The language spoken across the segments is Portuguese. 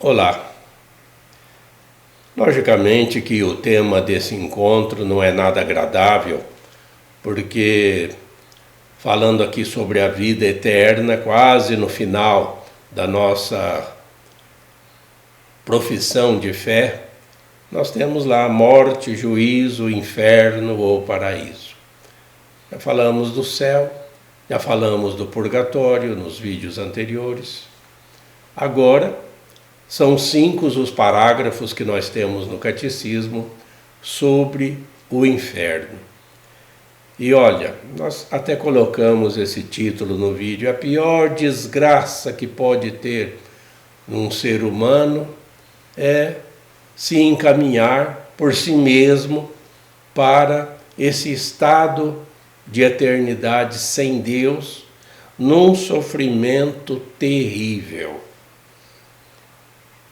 Olá. Logicamente que o tema desse encontro não é nada agradável, porque falando aqui sobre a vida eterna, quase no final da nossa profissão de fé, nós temos lá morte, juízo, inferno ou paraíso. Já falamos do céu, já falamos do purgatório nos vídeos anteriores. Agora, são 5 os parágrafos que nós temos no Catecismo sobre o inferno. E olha, nós até colocamos esse título no vídeo: a pior desgraça que pode ter um ser humano é se encaminhar por si mesmo para esse estado de eternidade sem Deus, num sofrimento terrível.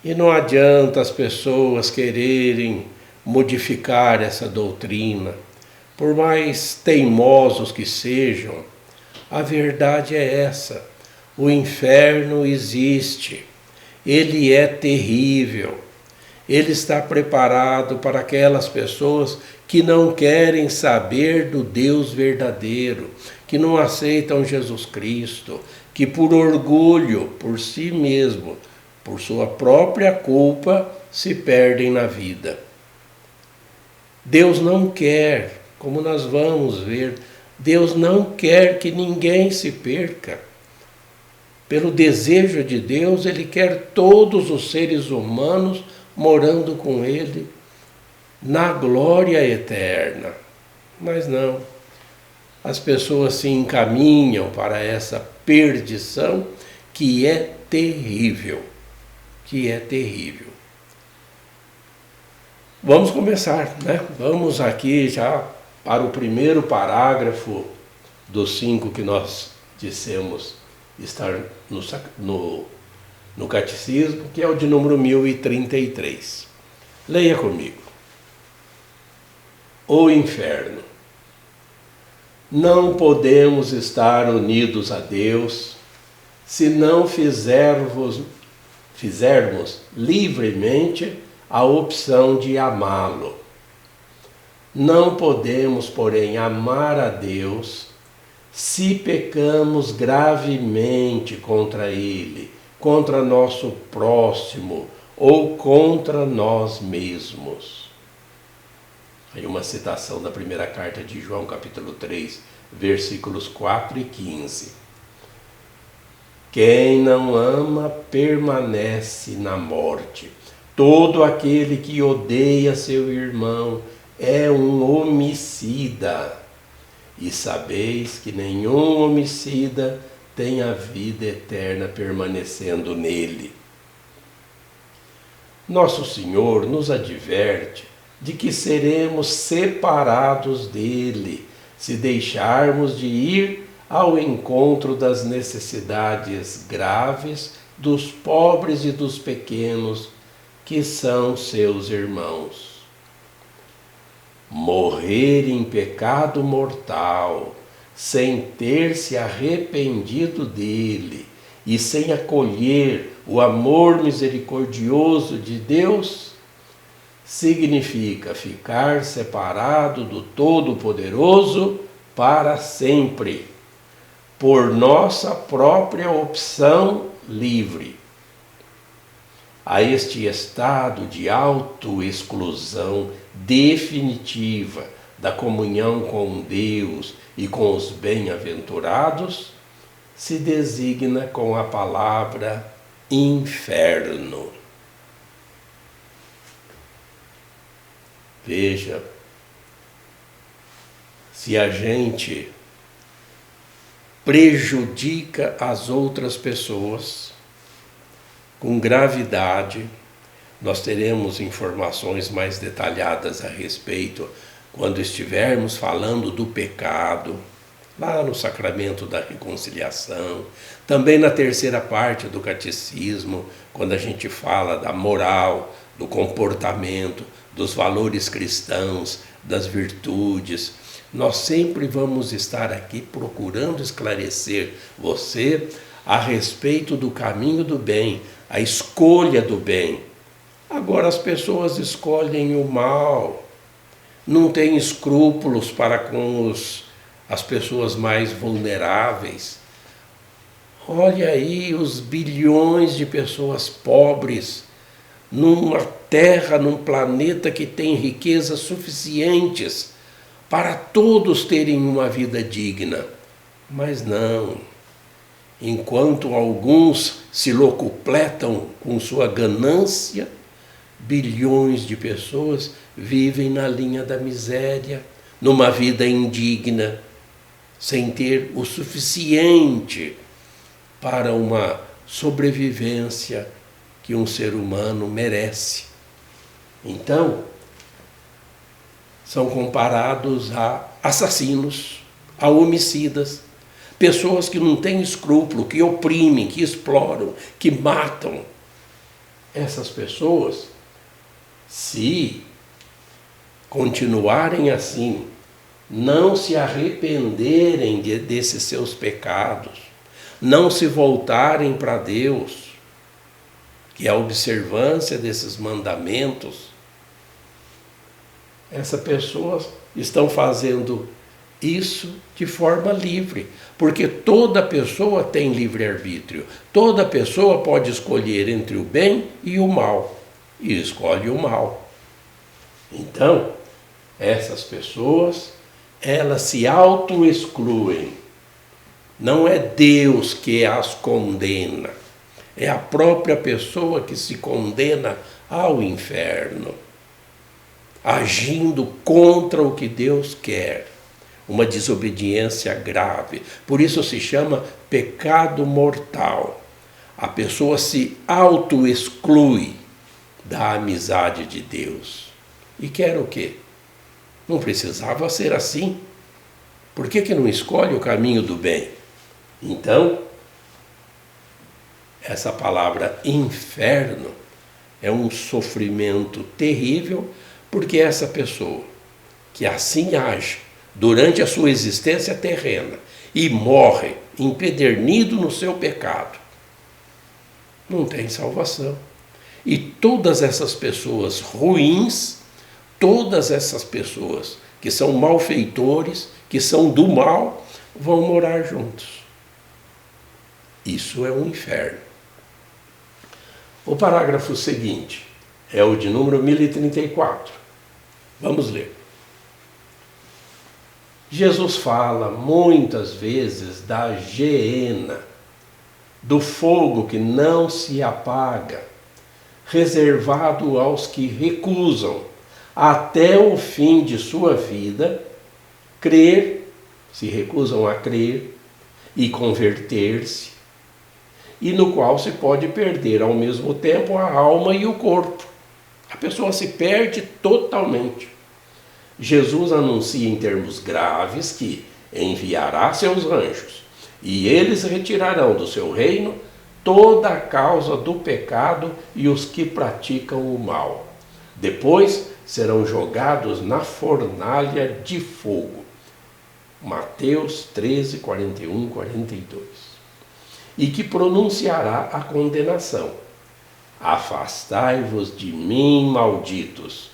E não adianta as pessoas quererem modificar essa doutrina, por mais teimosos que sejam. A verdade é essa: o inferno existe, ele é terrível, ele está preparado para aquelas pessoas que não querem saber do Deus verdadeiro, que não aceitam Jesus Cristo, que por orgulho, por si mesmo, por sua própria culpa, se perdem na vida. Deus não quer, como nós vamos ver, Deus não quer que ninguém se perca. Pelo desejo de Deus, Ele quer todos os seres humanos morando com Ele na glória eterna. Mas não, as pessoas se encaminham para essa perdição que é terrível. Vamos começar, né? Vamos aqui já para o primeiro parágrafo dos 5 que nós dissemos estar no Catecismo, que é o de número 1033. Leia comigo. O inferno. Não podemos estar unidos a Deus se não fizermos livremente a opção de amá-lo. Não podemos, porém, amar a Deus se pecamos gravemente contra Ele, contra nosso próximo ou contra nós mesmos. Aí uma citação da primeira carta de João, capítulo 3, versículos 4 e 15. Quem não ama permanece na morte. Todo aquele que odeia seu irmão é um homicida. E sabeis que nenhum homicida tem a vida eterna permanecendo nele. Nosso Senhor nos adverte de que seremos separados dele se deixarmos de ir ao encontro das necessidades graves dos pobres e dos pequenos, que são seus irmãos. Morrer em pecado mortal, sem ter se arrependido dele e sem acolher o amor misericordioso de Deus, significa ficar separado do Todo-Poderoso para sempre, por nossa própria opção livre. A este estado de autoexclusão definitiva da comunhão com Deus e com os bem-aventurados, se designa com a palavra inferno. Veja, se a gente prejudica as outras pessoas com gravidade, nós teremos informações mais detalhadas a respeito quando estivermos falando do pecado, lá no sacramento da reconciliação, também na terceira parte do catecismo, quando a gente fala da moral, do comportamento, dos valores cristãos, das virtudes. Nós sempre vamos estar aqui procurando esclarecer você a respeito do caminho do bem, a escolha do bem. Agora as pessoas escolhem o mal, não têm escrúpulos para com as pessoas mais vulneráveis. Olha aí os bilhões de pessoas pobres numa terra, num planeta que tem riquezas suficientes para todos terem uma vida digna. Mas não, enquanto alguns se locupletam com sua ganância, bilhões de pessoas vivem na linha da miséria, numa vida indigna, sem ter o suficiente para uma sobrevivência que um ser humano merece. Então, são comparados a assassinos, a homicidas, pessoas que não têm escrúpulo, que oprimem, que exploram, que matam. Essas pessoas, se continuarem assim, não se arrependerem desses seus pecados, não se voltarem para Deus, que é a observância desses mandamentos, essas pessoas estão fazendo isso de forma livre, porque toda pessoa tem livre-arbítrio, toda pessoa pode escolher entre o bem e o mal, e escolhe o mal. Então, essas pessoas, elas se auto-excluem. Não é Deus que as condena, é a própria pessoa que se condena ao inferno, agindo contra o que Deus quer. Uma desobediência grave. Por isso se chama pecado mortal. A pessoa se auto-exclui da amizade de Deus. E quer o quê? Não precisava ser assim. Por que não escolhe o caminho do bem? Então, essa palavra inferno é um sofrimento terrível, porque essa pessoa que assim age durante a sua existência terrena e morre empedernido no seu pecado, não tem salvação. E todas essas pessoas ruins, todas essas pessoas que são malfeitores, que são do mal, vão morar juntos. Isso é um inferno. O parágrafo seguinte é o de número 1034. Vamos ler. Jesus fala muitas vezes da geena, do fogo que não se apaga, reservado aos que recusam, até o fim de sua vida, crer, se recusam a crer e converter-se, e no qual se pode perder ao mesmo tempo a alma e o corpo. A pessoa se perde totalmente. Jesus anuncia em termos graves que enviará seus anjos, e eles retirarão do seu reino toda a causa do pecado e os que praticam o mal. Depois serão jogados na fornalha de fogo. Mateus 13, 41, 42. E que pronunciará a condenação. Afastai-vos de mim, malditos,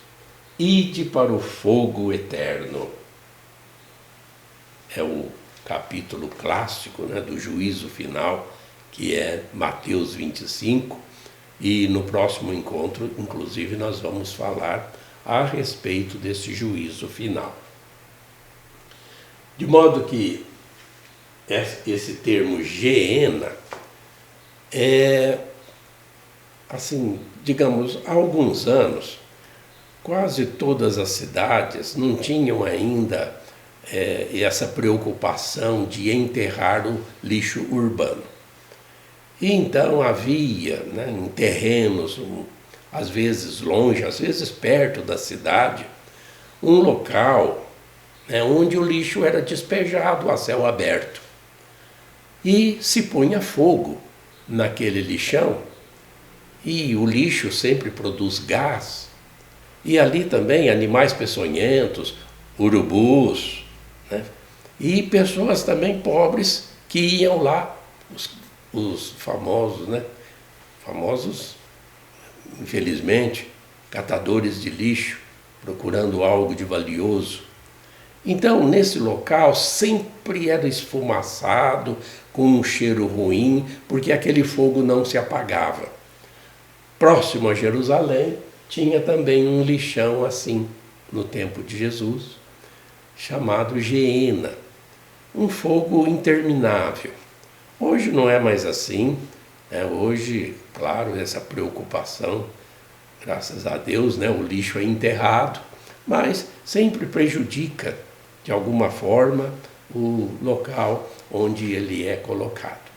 ide para o fogo eterno. É o capítulo clássico, do juízo final, que é Mateus 25, e no próximo encontro, inclusive, nós vamos falar a respeito desse juízo final. De modo que esse termo geena é, assim, digamos, há alguns anos, quase todas as cidades não tinham ainda essa preocupação de enterrar o lixo urbano. E então havia, em terrenos, às vezes longe, às vezes perto da cidade, um local onde o lixo era despejado a céu aberto. E se punha fogo naquele lixão, e o lixo sempre produz gás, e ali também animais peçonhentos, urubus, e pessoas também pobres que iam lá, os famosos, famosos, infelizmente, catadores de lixo, procurando algo de valioso. Então, nesse local sempre era esfumaçado, com um cheiro ruim, porque aquele fogo não se apagava. Próximo a Jerusalém, tinha também um lixão assim, no tempo de Jesus, chamado Geena, um fogo interminável. Hoje não é mais assim, né? Hoje, claro, essa preocupação, graças a Deus, né? O lixo é enterrado, mas sempre prejudica, de alguma forma, o local onde ele é colocado.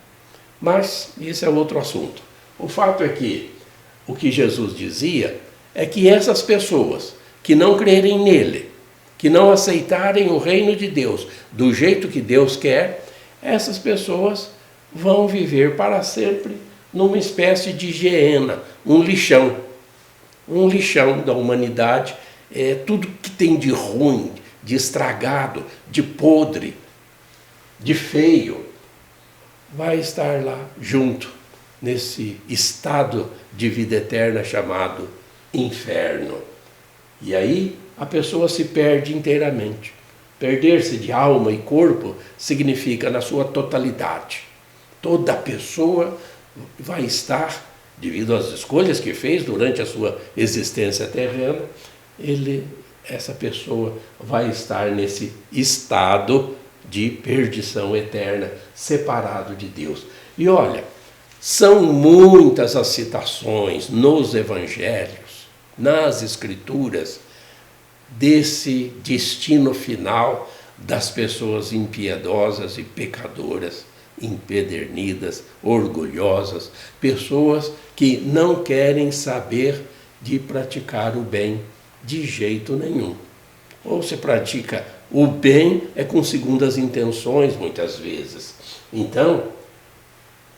Mas isso é outro assunto. O fato é que o que Jesus dizia é que essas pessoas que não crerem nele, que não aceitarem o reino de Deus do jeito que Deus quer, essas pessoas vão viver para sempre numa espécie de Geena, um lixão da humanidade, tudo que tem de ruim, de estragado, de podre, de feio, vai estar lá junto, nesse estado de vida eterna chamado inferno. E aí a pessoa se perde inteiramente. Perder-se de alma e corpo significa na sua totalidade. Toda pessoa vai estar, devido às escolhas que fez durante a sua existência terrena, essa pessoa vai estar nesse estado de perdição eterna, separado de Deus. E olha, são muitas as citações nos evangelhos, nas escrituras, desse destino final das pessoas impiedosas e pecadoras, empedernidas, orgulhosas, pessoas que não querem saber de praticar o bem de jeito nenhum. Ou se pratica o bem é com segundas intenções, muitas vezes. Então,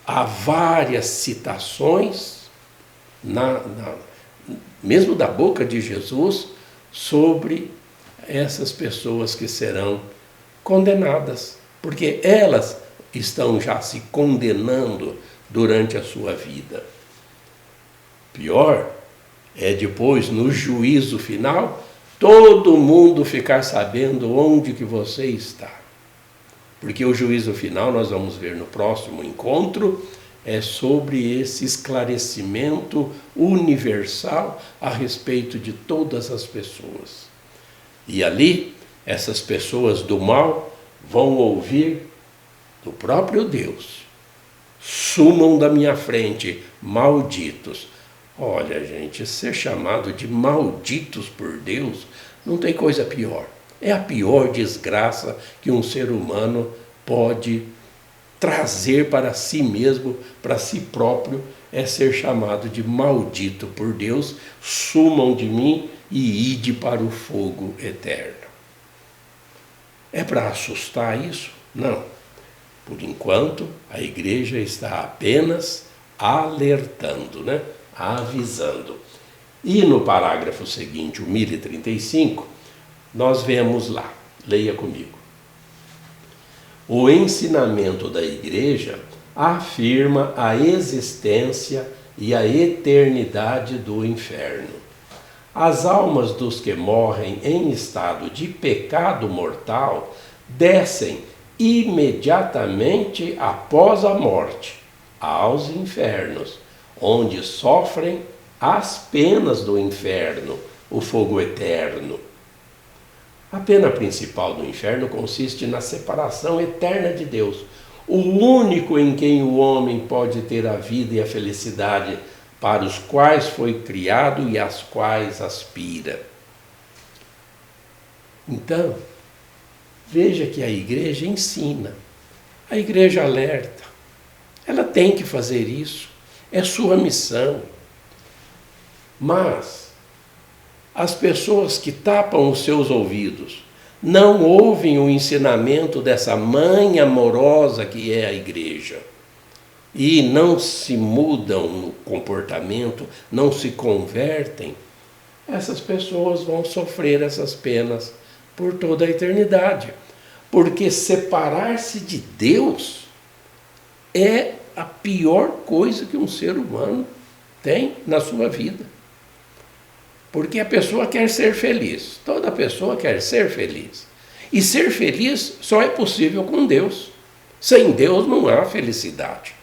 há várias citações, mesmo da boca de Jesus, sobre essas pessoas que serão condenadas, porque elas estão já se condenando durante a sua vida. Pior é depois, no juízo final, todo mundo ficar sabendo onde que você está. Porque o juízo final, nós vamos ver no próximo encontro, é sobre esse esclarecimento universal a respeito de todas as pessoas. E ali, essas pessoas do mal vão ouvir do próprio Deus: sumam da minha frente, malditos. Olha, gente, ser chamado de malditos por Deus não tem coisa pior. É a pior desgraça que um ser humano pode trazer para si mesmo, para si próprio, é ser chamado de maldito por Deus. Sumam de mim e ide para o fogo eterno. É para assustar isso? Não. Por enquanto, a igreja está apenas alertando, né? Avisando. E no parágrafo seguinte, o 1035, nós vemos lá, leia comigo. O ensinamento da igreja afirma a existência e a eternidade do inferno. As almas dos que morrem em estado de pecado mortal descem imediatamente após a morte aos infernos, onde sofrem as penas do inferno, o fogo eterno. A pena principal do inferno consiste na separação eterna de Deus, o único em quem o homem pode ter a vida e a felicidade para os quais foi criado e às quais aspira. Então, veja que a igreja ensina, a igreja alerta, ela tem que fazer isso, é sua missão. Mas as pessoas que tapam os seus ouvidos não ouvem o ensinamento dessa mãe amorosa que é a igreja e não se mudam no comportamento, não se convertem, essas pessoas vão sofrer essas penas por toda a eternidade. Porque separar-se de Deus é a pior coisa que um ser humano Tem na sua vida. Porque a pessoa quer ser feliz. Toda pessoa quer ser feliz. E ser feliz só é possível com Deus. Sem Deus não há felicidade.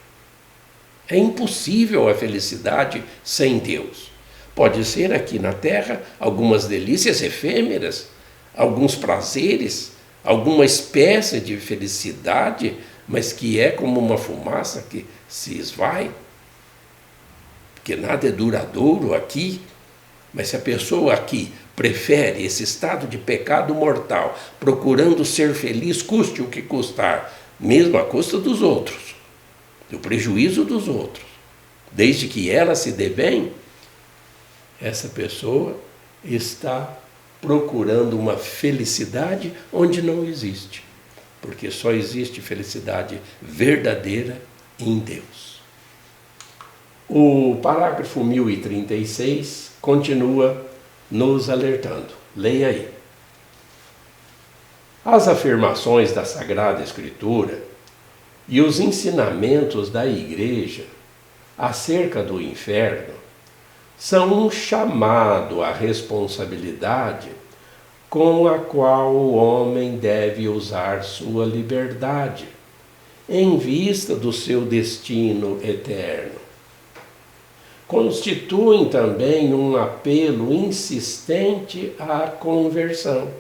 É impossível a felicidade sem Deus. Pode ser aqui na terra algumas delícias efêmeras, alguns prazeres, alguma espécie de felicidade, mas que é como uma fumaça que se esvai. Porque nada é duradouro aqui. Mas se a pessoa aqui prefere esse estado de pecado mortal, procurando ser feliz, custe o que custar, mesmo à custa dos outros, do prejuízo dos outros, desde que ela se dê bem, essa pessoa está procurando uma felicidade onde não existe, porque só existe felicidade verdadeira em Deus. O parágrafo 1036 continua nos alertando. Leia aí. As afirmações da Sagrada Escritura e os ensinamentos da Igreja acerca do inferno são um chamado à responsabilidade com a qual o homem deve usar sua liberdade, em vista do seu destino eterno. Constituem também um apelo insistente à conversão.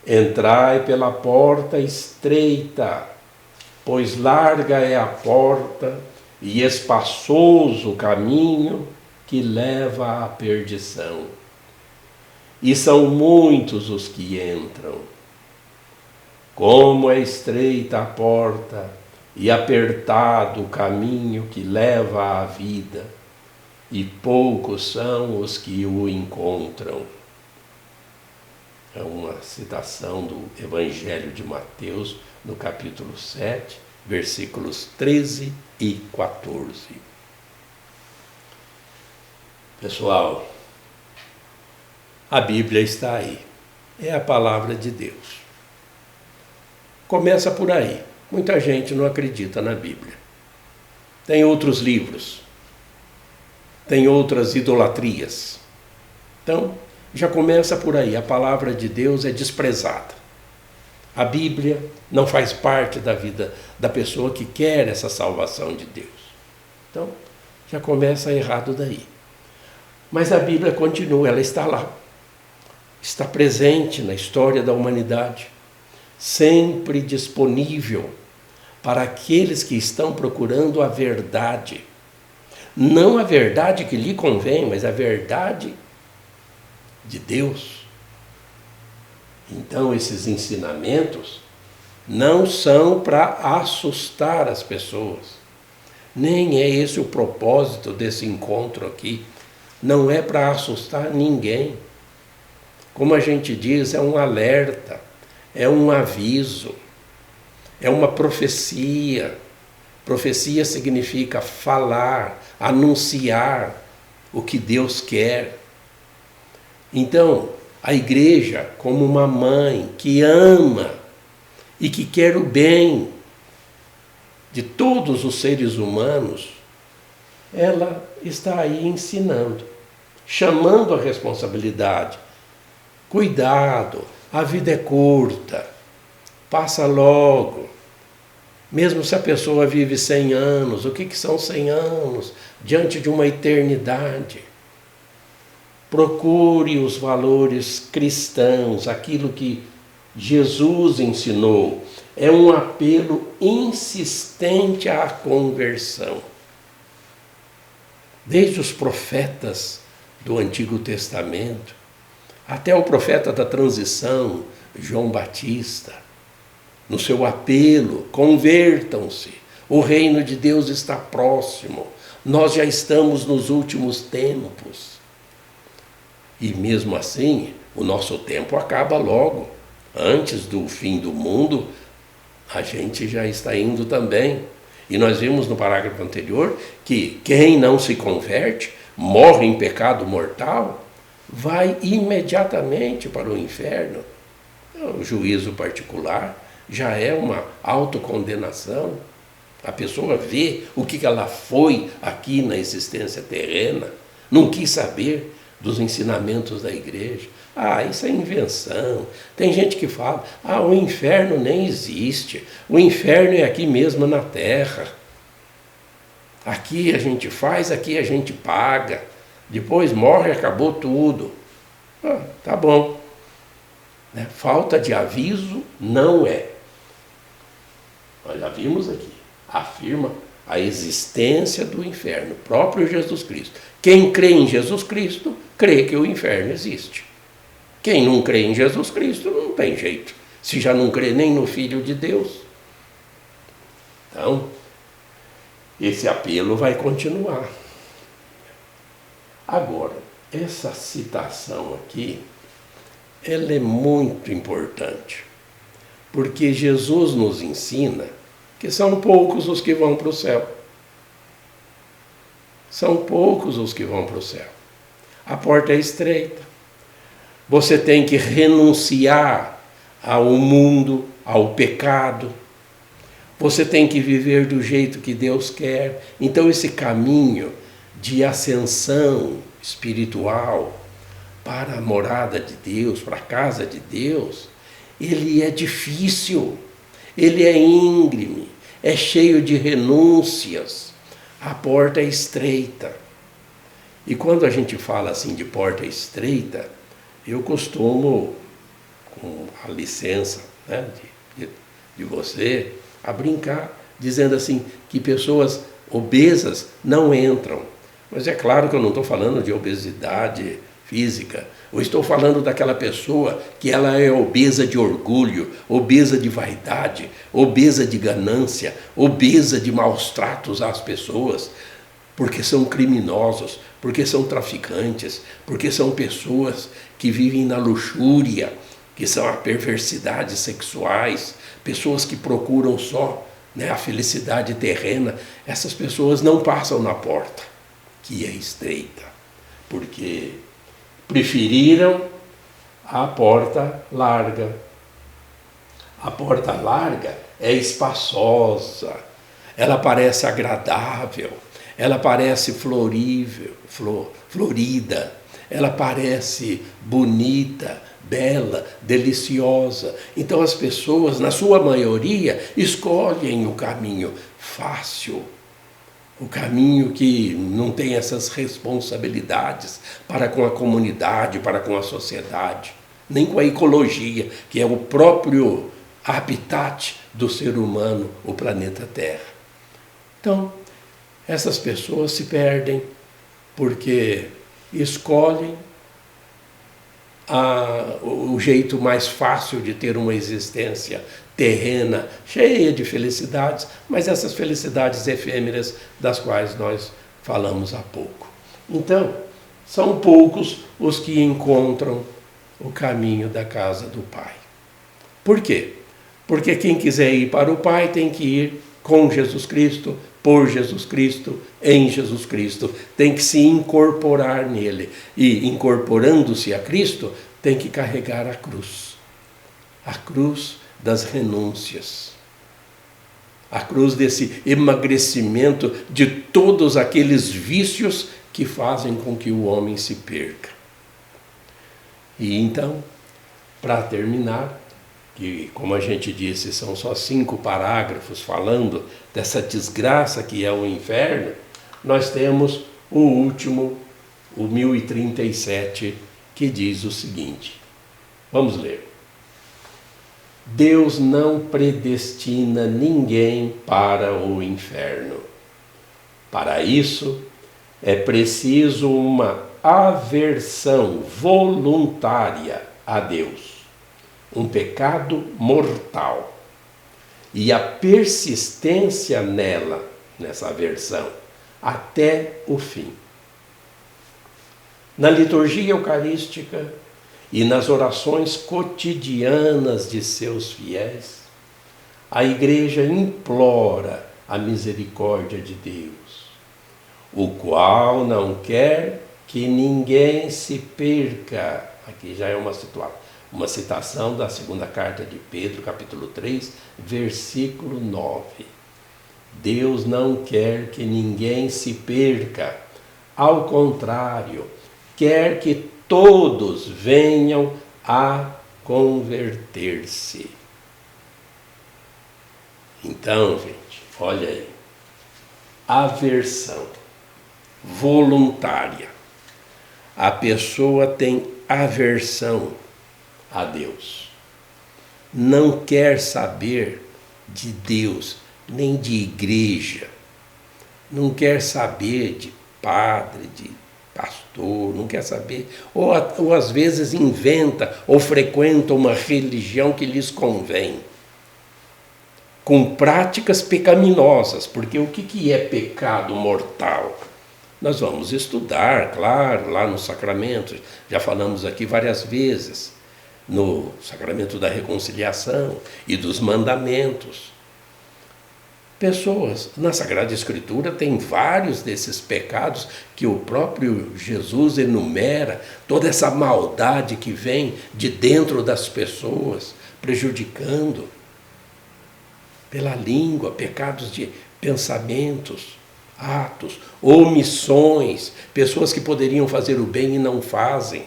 Entrai pela porta estreita, pois larga é a porta e espaçoso o caminho que leva à perdição. E são muitos os que entram. Como é estreita a porta e apertado o caminho que leva à vida, e poucos são os que o encontram. É uma citação do Evangelho de Mateus, no capítulo 7, versículos 13 e 14. Pessoal, a Bíblia está aí. É a palavra de Deus. Começa por aí. Muita gente não acredita na Bíblia. Tem outros livros. Tem outras idolatrias. Então, já começa por aí. A palavra de Deus é desprezada. A Bíblia não faz parte da vida da pessoa que quer essa salvação de Deus. Então, já começa errado daí. Mas a Bíblia continua, ela está lá. Está presente na história da humanidade. Sempre disponível para aqueles que estão procurando a verdade. Não a verdade que lhe convém, mas a verdade de Deus. Então, esses ensinamentos não são para assustar as pessoas. Nem é esse o propósito desse encontro aqui. Não é para assustar ninguém. Como a gente diz, é um alerta, é um aviso, é uma profecia. Profecia significa falar, anunciar o que Deus quer. Então, a igreja, como uma mãe que ama e que quer o bem de todos os seres humanos, ela está aí ensinando, chamando a responsabilidade. Cuidado, a vida é curta, passa logo. Mesmo se a pessoa vive 100 anos, o que são 100 anos diante de uma eternidade? Procure os valores cristãos, aquilo que Jesus ensinou. É um apelo insistente à conversão. Desde os profetas do Antigo Testamento, até o profeta da transição, João Batista, no seu apelo, convertam-se, o reino de Deus está próximo, nós já estamos nos últimos tempos. E mesmo assim, o nosso tempo acaba logo. Antes do fim do mundo, a gente já está indo também. E nós vimos no parágrafo anterior que quem não se converte, morre em pecado mortal, vai imediatamente para o inferno. O juízo particular já é uma autocondenação. A pessoa vê o que ela foi aqui na existência terrena, não quis saber dos ensinamentos da igreja. Ah, isso é invenção. Tem gente que fala, o inferno nem existe. O inferno é aqui mesmo na terra. Aqui a gente faz, aqui a gente paga. Depois morre, acabou tudo. Tá bom. Falta de aviso não é. Nós já vimos aqui. Afirma a existência do inferno, próprio Jesus Cristo. Quem crê em Jesus Cristo, crê que o inferno existe. Quem não crê em Jesus Cristo, não tem jeito. Se já não crê nem no Filho de Deus. Então, esse apelo vai continuar. Agora, essa citação aqui, ela é muito importante, porque Jesus nos ensina que são poucos os que vão para o céu. São poucos os que vão para o céu. A porta é estreita. Você tem que renunciar ao mundo, ao pecado. Você tem que viver do jeito que Deus quer. Então esse caminho de ascensão espiritual para a morada de Deus, para a casa de Deus, ele é difícil, ele é íngreme, é cheio de renúncias, a porta é estreita. E quando a gente fala assim de porta estreita, eu costumo, com a licença de você, a brincar, dizendo assim, que pessoas obesas não entram. Mas é claro que eu não estou falando de obesidade física, eu estou falando daquela pessoa que ela é obesa de orgulho, obesa de vaidade, obesa de ganância, obesa de maus tratos às pessoas, porque são criminosos, porque são traficantes, porque são pessoas que vivem na luxúria, que são a perversidades sexuais, pessoas que procuram só a felicidade terrena. Essas pessoas não passam na porta, que é estreita, porque preferiram a porta larga. A porta larga é espaçosa, ela parece agradável, ela parece florida, ela parece bonita, bela, deliciosa. Então as pessoas, na sua maioria, escolhem o caminho fácil, o caminho que não tem essas responsabilidades para com a comunidade, para com a sociedade, nem com a ecologia, que é o próprio habitat do ser humano, o planeta Terra. Então, essas pessoas se perdem porque escolhem o jeito mais fácil de ter uma existência terrena, cheia de felicidades, mas essas felicidades efêmeras das quais nós falamos há pouco. Então, são poucos os que encontram o caminho da casa do Pai. Por quê? Porque quem quiser ir para o Pai tem que ir com Jesus Cristo, por Jesus Cristo, em Jesus Cristo. Tem que se incorporar nele. E, incorporando-se a Cristo, tem que carregar a cruz. A cruz das renúncias. A cruz desse emagrecimento de todos aqueles vícios que fazem com que o homem se perca. E então, para terminar, que, como a gente disse, são só 5 parágrafos falando dessa desgraça que é o inferno, nós temos o último, o 1037, que diz o seguinte. Vamos ler. Deus não predestina ninguém para o inferno. Para isso, é preciso uma aversão voluntária a Deus, um pecado mortal, e a persistência nessa aversão, até o fim. Na liturgia eucarística e nas orações cotidianas de seus fiéis, a Igreja implora a misericórdia de Deus, o qual não quer que ninguém se perca. Aqui já é uma citação da segunda carta de Pedro, capítulo 3, versículo 9. Deus não quer que ninguém se perca. Ao contrário, quer que todos venham a converter-se. Então, gente, olha aí. Aversão voluntária. A pessoa tem aversão a Deus. Não quer saber de Deus, nem de igreja. Não quer saber de padre, de pastor, não quer saber. Ou às vezes inventa ou frequenta uma religião que lhes convém. Com práticas pecaminosas, porque o que é pecado mortal? Nós vamos estudar, claro, lá nos sacramentos, já falamos aqui várias vezes, no sacramento da reconciliação e dos mandamentos. Pessoas, na Sagrada Escritura tem vários desses pecados que o próprio Jesus enumera, toda essa maldade que vem de dentro das pessoas, prejudicando pela língua, pecados de pensamentos, atos, omissões, pessoas que poderiam fazer o bem e não fazem.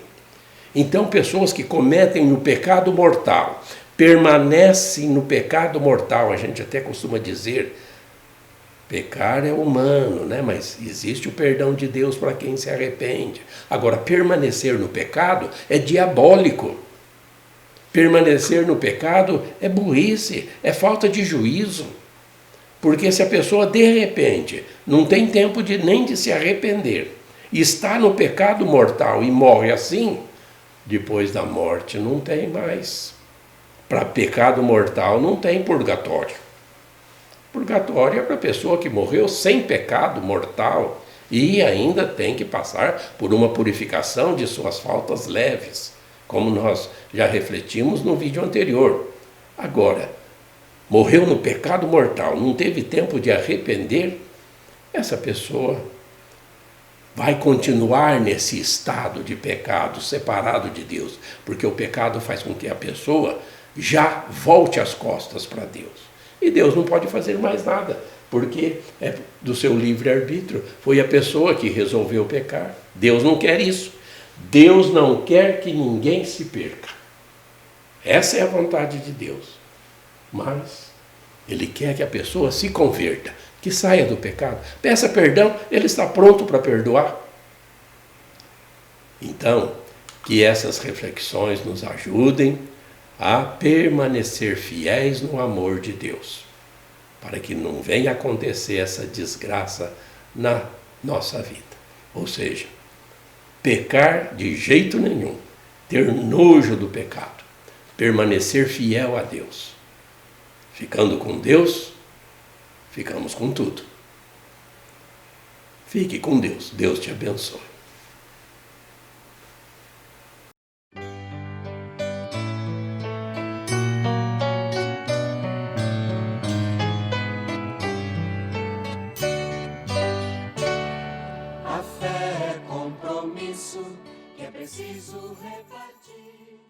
Então, pessoas que cometem o pecado mortal, permanecem no pecado mortal, a gente até costuma dizer, pecar é humano, né? Mas existe o perdão de Deus para quem se arrepende. Agora, permanecer no pecado é diabólico. Permanecer no pecado é burrice, é falta de juízo. Porque se a pessoa, de repente, não tem tempo nem de se arrepender, está no pecado mortal e morre assim, depois da morte não tem mais. Para pecado mortal não tem purgatório. Purgatório é para a pessoa que morreu sem pecado mortal e ainda tem que passar por uma purificação de suas faltas leves, como nós já refletimos no vídeo anterior. Agora, morreu no pecado mortal, não teve tempo de arrepender, essa pessoa vai continuar nesse estado de pecado, separado de Deus, porque o pecado faz com que a pessoa já volte as costas para Deus. E Deus não pode fazer mais nada, porque é do seu livre-arbítrio, foi a pessoa que resolveu pecar. Deus não quer isso. Deus não quer que ninguém se perca. Essa é a vontade de Deus. Mas Ele quer que a pessoa se converta, que saia do pecado. Peça perdão, Ele está pronto para perdoar. Então, que essas reflexões nos ajudem a permanecer fiéis no amor de Deus, para que não venha acontecer essa desgraça na nossa vida. Ou seja, pecar de jeito nenhum, ter nojo do pecado, permanecer fiel a Deus. Ficando com Deus, ficamos com tudo. Fique com Deus. Deus te abençoe.